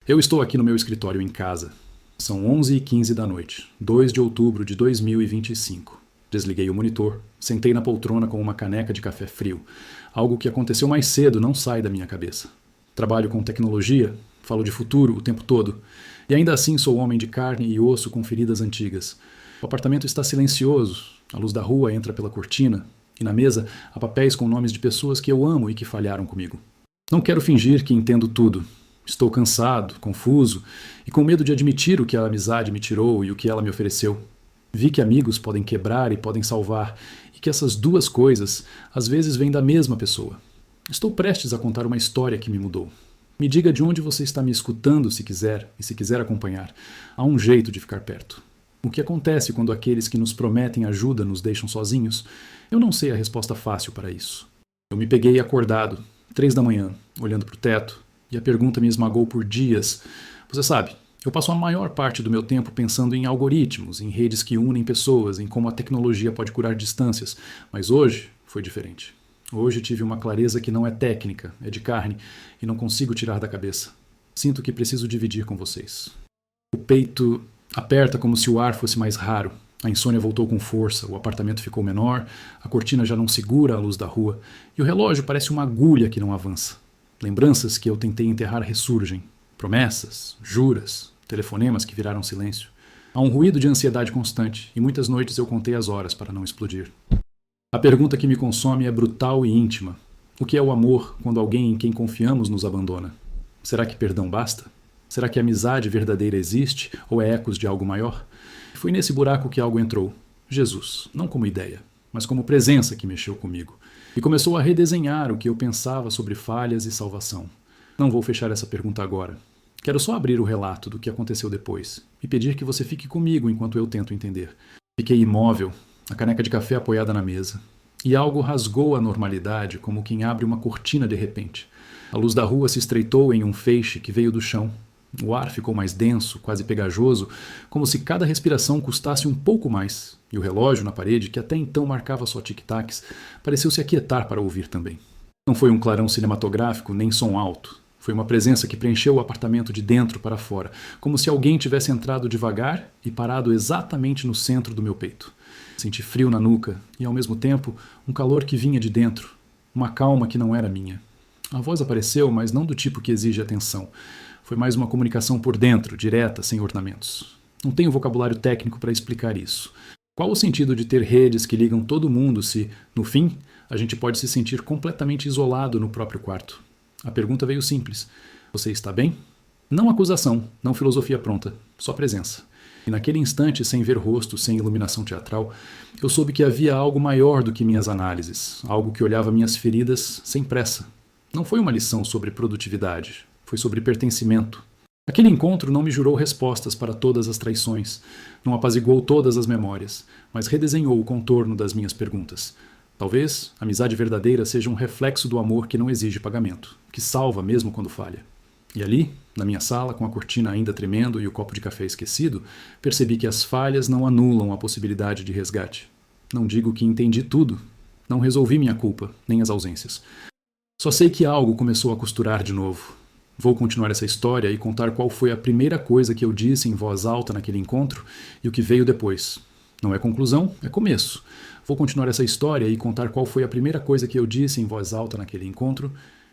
Eu estou aqui no meu escritório em casa. São 11h15 da noite, 2 de outubro de 2025. Desliguei o monitor, sentei na poltrona com uma caneca de café frio. Algo que aconteceu mais cedo não sai da minha cabeça. Trabalho com tecnologia, falo de futuro o tempo todo, e ainda assim sou homem de carne e osso com feridas antigas. O apartamento está silencioso, a luz da rua entra pela cortina, e na mesa há papéis com nomes de pessoas que eu amo e que falharam comigo. Não quero fingir que entendo tudo. Estou cansado, confuso e com medo de admitir o que a amizade me tirou e o que ela me ofereceu. Vi que amigos podem quebrar e podem salvar, e que essas duas coisas às vezes vêm da mesma pessoa. Estou prestes a contar uma história que me mudou. Me diga de onde você está me escutando se quiser, e se quiser acompanhar. Há um jeito de ficar perto. O que acontece quando aqueles que nos prometem ajuda nos deixam sozinhos? Eu não sei a resposta fácil para isso. Eu me peguei acordado, 3 da manhã, olhando para o teto, e a pergunta me esmagou por dias. Você sabe, eu passo a maior parte do meu tempo pensando em algoritmos, em redes que unem pessoas, em como a tecnologia pode curar distâncias. Mas hoje foi diferente. Hoje tive uma clareza que não é técnica, é de carne, e não consigo tirar da cabeça. Sinto que preciso dividir com vocês. O peito aperta como se o ar fosse mais raro. A insônia voltou com força, o apartamento ficou menor, a cortina já não segura a luz da rua, e o relógio parece uma agulha que não avança. Lembranças que eu tentei enterrar ressurgem. Promessas, juras, telefonemas que viraram silêncio. Há um ruído de ansiedade constante, e muitas noites eu contei as horas para não explodir. A pergunta que me consome é brutal e íntima. O que é o amor quando alguém em quem confiamos nos abandona? Será que perdão basta? Será que a amizade verdadeira existe ou é ecos de algo maior? Foi nesse buraco que algo entrou. Jesus, não como ideia, mas como presença que mexeu comigo. E começou a redesenhar o que eu pensava sobre falhas e salvação. Não vou fechar essa pergunta agora. Quero só abrir o relato do que aconteceu depois e pedir que você fique comigo enquanto eu tento entender. Fiquei imóvel, a caneca de café apoiada na mesa. E algo rasgou a normalidade como quem abre uma cortina de repente. A luz da rua se estreitou em um feixe que veio do chão. O ar ficou mais denso, quase pegajoso, como se cada respiração custasse um pouco mais, e o relógio na parede, que até então marcava só tic-tacs, pareceu se aquietar para ouvir também. Não foi um clarão cinematográfico, nem som alto. Foi uma presença que preencheu o apartamento de dentro para fora, como se alguém tivesse entrado devagar e parado exatamente no centro do meu peito. Senti frio na nuca e, ao mesmo tempo, um calor que vinha de dentro, uma calma que não era minha. A voz apareceu, mas não do tipo que exige atenção. Foi mais uma comunicação por dentro, direta, sem ornamentos. Não tenho vocabulário técnico para explicar isso. Qual o sentido de ter redes que ligam todo mundo se, no fim, a gente pode se sentir completamente isolado no próprio quarto? A pergunta veio simples. Você está bem? Não acusação, não filosofia pronta, só presença. E naquele instante, sem ver rosto, sem iluminação teatral, eu soube que havia algo maior do que minhas análises, algo que olhava minhas feridas sem pressa. Não foi uma lição sobre produtividade. Foi sobre pertencimento. Aquele encontro não me jurou respostas para todas as traições, não apaziguou todas as memórias, mas redesenhou o contorno das minhas perguntas. Talvez a amizade verdadeira seja um reflexo do amor que não exige pagamento, que salva mesmo quando falha. E ali, na minha sala, com a cortina ainda tremendo e o copo de café esquecido, percebi que as falhas não anulam a possibilidade de resgate. Não digo que entendi tudo, não resolvi minha culpa, nem as ausências. Só sei que algo começou a costurar de novo. Vou continuar essa história e contar qual foi a primeira coisa que eu disse em voz alta naquele encontro e o que veio depois. Não é conclusão, é começo. Vou continuar essa história e contar qual foi a primeira coisa que eu disse em voz alta naquele encontro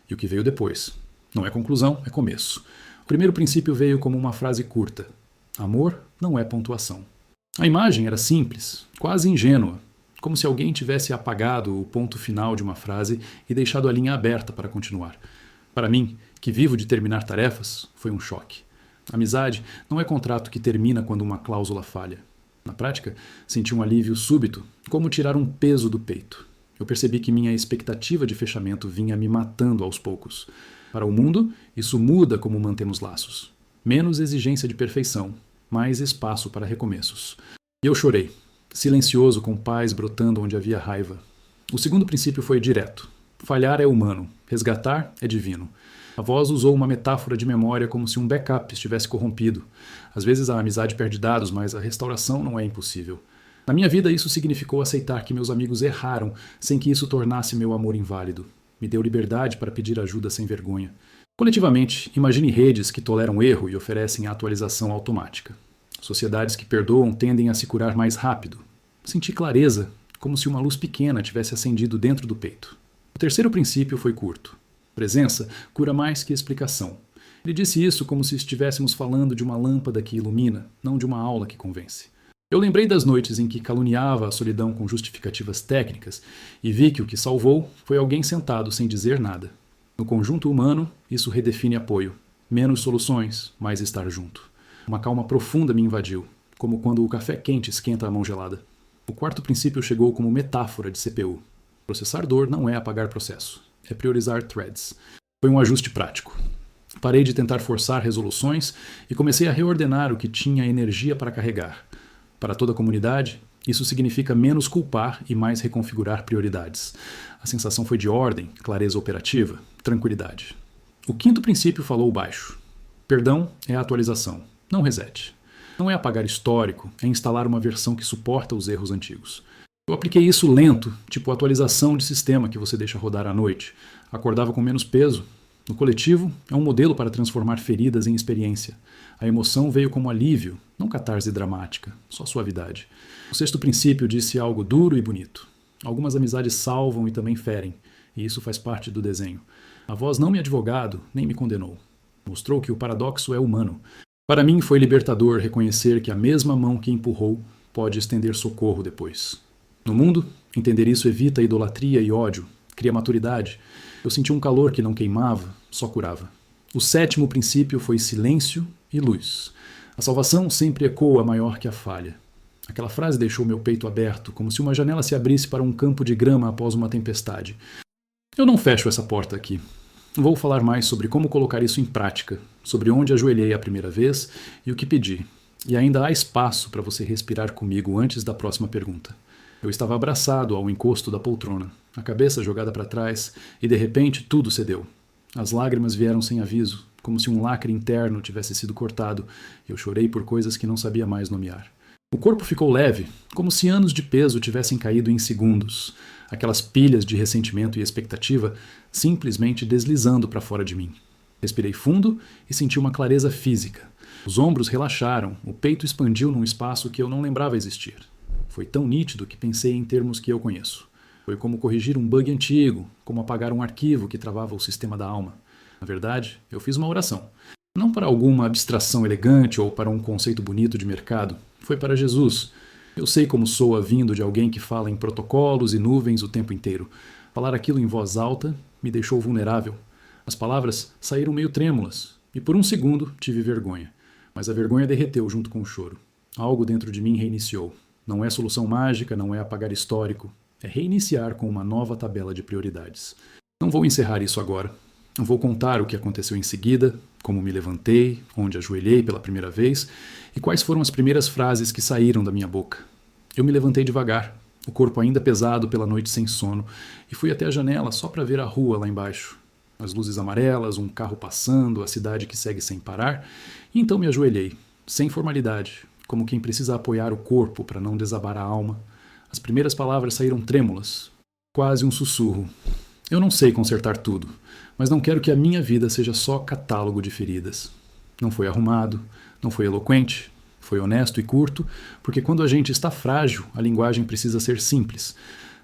e o que veio depois. Não é conclusão, é começo. O primeiro princípio veio como uma frase curta. Amor não é pontuação. A imagem era simples, quase ingênua, como se alguém tivesse apagado o ponto final de uma frase e deixado a linha aberta para continuar. Para mim, que vivo de terminar tarefas, foi um choque. Amizade não é contrato que termina quando uma cláusula falha. Na prática, senti um alívio súbito, como tirar um peso do peito. Eu percebi que minha expectativa de fechamento vinha me matando aos poucos. Para o mundo, isso muda como mantemos laços. Menos exigência de perfeição, mais espaço para recomeços. E eu chorei, silencioso com paz brotando onde havia raiva. O segundo princípio foi direto. Falhar é humano, resgatar é divino. A voz usou uma metáfora de memória como se um backup estivesse corrompido. Às vezes a amizade perde dados, mas a restauração não é impossível. Na minha vida isso significou aceitar que meus amigos erraram, sem que isso tornasse meu amor inválido. Me deu liberdade para pedir ajuda sem vergonha. Coletivamente, imagine redes que toleram erro e oferecem atualização automática. Sociedades que perdoam tendem a se curar mais rápido. Senti clareza, como se uma luz pequena tivesse acendido dentro do peito. O terceiro princípio foi curto. Presença cura mais que explicação. Ele disse isso como se estivéssemos falando de uma lâmpada que ilumina, não de uma aula que convence. Eu lembrei das noites em que caluniava a solidão com justificativas técnicas e vi que o que salvou foi alguém sentado sem dizer nada. No conjunto humano, isso redefine apoio. Menos soluções, mais estar junto. Uma calma profunda me invadiu, como quando o café quente esquenta a mão gelada. O quarto princípio chegou como metáfora de CPU. Processar dor não é apagar processo, é priorizar threads. Foi um ajuste prático. Parei de tentar forçar resoluções e comecei a reordenar o que tinha energia para carregar. Para toda a comunidade, isso significa menos culpar e mais reconfigurar prioridades. A sensação foi de ordem, clareza operativa, tranquilidade. O quinto princípio falou baixo. Perdão é atualização, não reset. Não é apagar histórico, é instalar uma versão que suporta os erros antigos. Eu apliquei isso lento, tipo atualização de sistema que você deixa rodar à noite. Acordava com menos peso. No coletivo, é um modelo para transformar feridas em experiência. A emoção veio como alívio, não catarse dramática, só suavidade. O sexto princípio disse algo duro e bonito. Algumas amizades salvam e também ferem, e isso faz parte do desenho. A voz não me advogado, nem me condenou. Mostrou que o paradoxo é humano. Para mim foi libertador reconhecer que a mesma mão que empurrou pode estender socorro depois. No mundo, entender isso evita idolatria e ódio, cria maturidade. Eu senti um calor que não queimava, só curava. O sétimo princípio foi silêncio e luz. A salvação sempre ecoa maior que a falha. Aquela frase deixou meu peito aberto, como se uma janela se abrisse para um campo de grama após uma tempestade. Eu não fecho essa porta aqui. Vou falar mais sobre como colocar isso em prática, sobre onde ajoelhei a primeira vez e o que pedi. E ainda há espaço para você respirar comigo antes da próxima pergunta. Eu estava abraçado ao encosto da poltrona, a cabeça jogada para trás, e de repente tudo cedeu. As lágrimas vieram sem aviso, como se um lacre interno tivesse sido cortado. Eu chorei por coisas que não sabia mais nomear. O corpo ficou leve, como se anos de peso tivessem caído em segundos. Aquelas pilhas de ressentimento e expectativa simplesmente deslizando para fora de mim. Respirei fundo e senti uma clareza física. Os ombros relaxaram, o peito expandiu num espaço que eu não lembrava existir. Foi tão nítido que pensei em termos que eu conheço. Foi como corrigir um bug antigo, como apagar um arquivo que travava o sistema da alma. Na verdade, eu fiz uma oração. Não para alguma abstração elegante ou para um conceito bonito de mercado. Foi para Jesus. Eu sei como soa vindo de alguém que fala em protocolos e nuvens o tempo inteiro. Falar aquilo em voz alta me deixou vulnerável. As palavras saíram meio trêmulas, e por um segundo tive vergonha. Mas a vergonha derreteu junto com o choro. Algo dentro de mim reiniciou. Não é solução mágica, não é apagar histórico. É reiniciar com uma nova tabela de prioridades. Não vou encerrar isso agora. Não vou contar o que aconteceu em seguida, como me levantei, onde ajoelhei pela primeira vez e quais foram as primeiras frases que saíram da minha boca. Eu me levantei devagar, o corpo ainda pesado pela noite sem sono, e fui até a janela só para ver a rua lá embaixo. As luzes amarelas, um carro passando, a cidade que segue sem parar, e então me ajoelhei, sem formalidade, como quem precisa apoiar o corpo para não desabar a alma. As primeiras palavras saíram trêmulas, quase um sussurro. Eu não sei consertar tudo, mas não quero que a minha vida seja só catálogo de feridas. Não foi arrumado, não foi eloquente, foi honesto e curto, porque quando a gente está frágil, a linguagem precisa ser simples.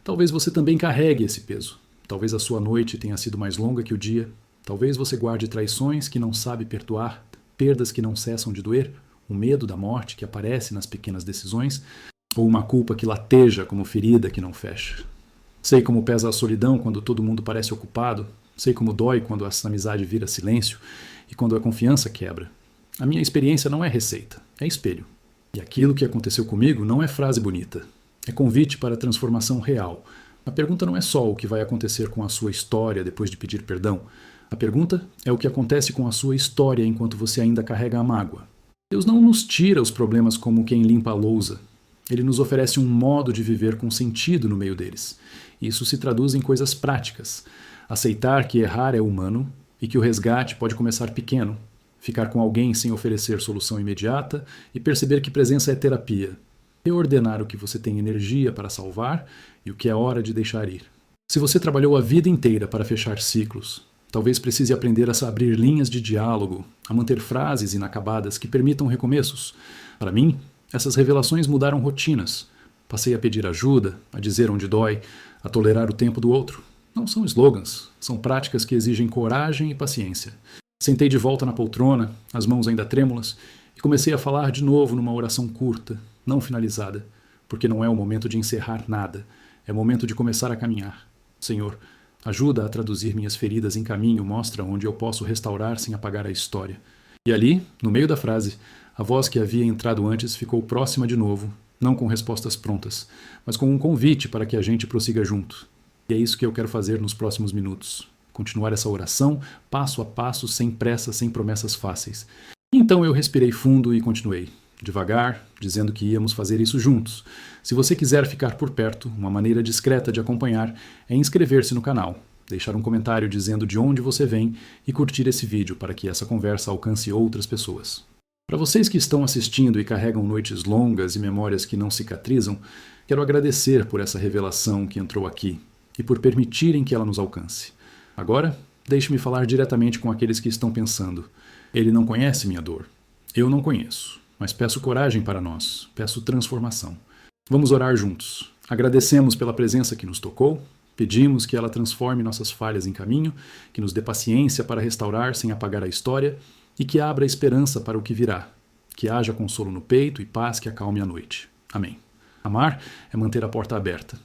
Talvez você também carregue esse peso. Talvez a sua noite tenha sido mais longa que o dia. Talvez você guarde traições que não sabe perdoar, perdas que não cessam de doer, o medo da morte que aparece nas pequenas decisões, ou uma culpa que lateja como ferida que não fecha. Sei como pesa a solidão quando todo mundo parece ocupado. Sei como dói quando essa amizade vira silêncio e quando a confiança quebra. A minha experiência não é receita, é espelho. E aquilo que aconteceu comigo não é frase bonita. É convite para a transformação real. A pergunta não é só o que vai acontecer com a sua história depois de pedir perdão. A pergunta é o que acontece com a sua história enquanto você ainda carrega a mágoa. Deus não nos tira os problemas como quem limpa a lousa. Ele nos oferece um modo de viver com sentido no meio deles. Isso se traduz em coisas práticas. Aceitar que errar é humano e que o resgate pode começar pequeno. Ficar com alguém sem oferecer solução imediata e perceber que presença é terapia. Reordenar o que você tem energia para salvar e o que é hora de deixar ir. Se você trabalhou a vida inteira para fechar ciclos, Talvez precise aprender a abrir linhas de diálogo, a manter frases inacabadas que permitam recomeços. Para mim, essas revelações mudaram rotinas. Passei a pedir ajuda, a dizer onde dói, a tolerar o tempo do outro. Não são slogans, são práticas que exigem coragem e paciência. Sentei de volta na poltrona, as mãos ainda trêmulas, e comecei a falar de novo numa oração curta, não finalizada, porque não é o momento de encerrar nada, é momento de começar a caminhar. Senhor, ajuda a traduzir minhas feridas em caminho, mostra onde eu posso restaurar sem apagar a história. E ali, no meio da frase, a voz que havia entrado antes ficou próxima de novo, não com respostas prontas, mas com um convite para que a gente prossiga junto. E é isso que eu quero fazer nos próximos minutos. Continuar essa oração, passo a passo, sem pressa, sem promessas fáceis. Então eu respirei fundo e continuei, devagar, dizendo que íamos fazer isso juntos. Se você quiser ficar por perto, uma maneira discreta de acompanhar é inscrever-se no canal, deixar um comentário dizendo de onde você vem e curtir esse vídeo para que essa conversa alcance outras pessoas. Para vocês que estão assistindo e carregam noites longas e memórias que não cicatrizam, quero agradecer por essa revelação que entrou aqui e por permitirem que ela nos alcance. Agora, deixe-me falar diretamente com aqueles que estão pensando. Ele não conhece minha dor. Eu não conheço, mas peço coragem para nós, peço transformação. Vamos orar juntos. Agradecemos pela presença que nos tocou, pedimos que ela transforme nossas falhas em caminho, que nos dê paciência para restaurar sem apagar a história e que abra esperança para o que virá, que haja consolo no peito e paz que acalme a noite. Amém. Amar é manter a porta aberta.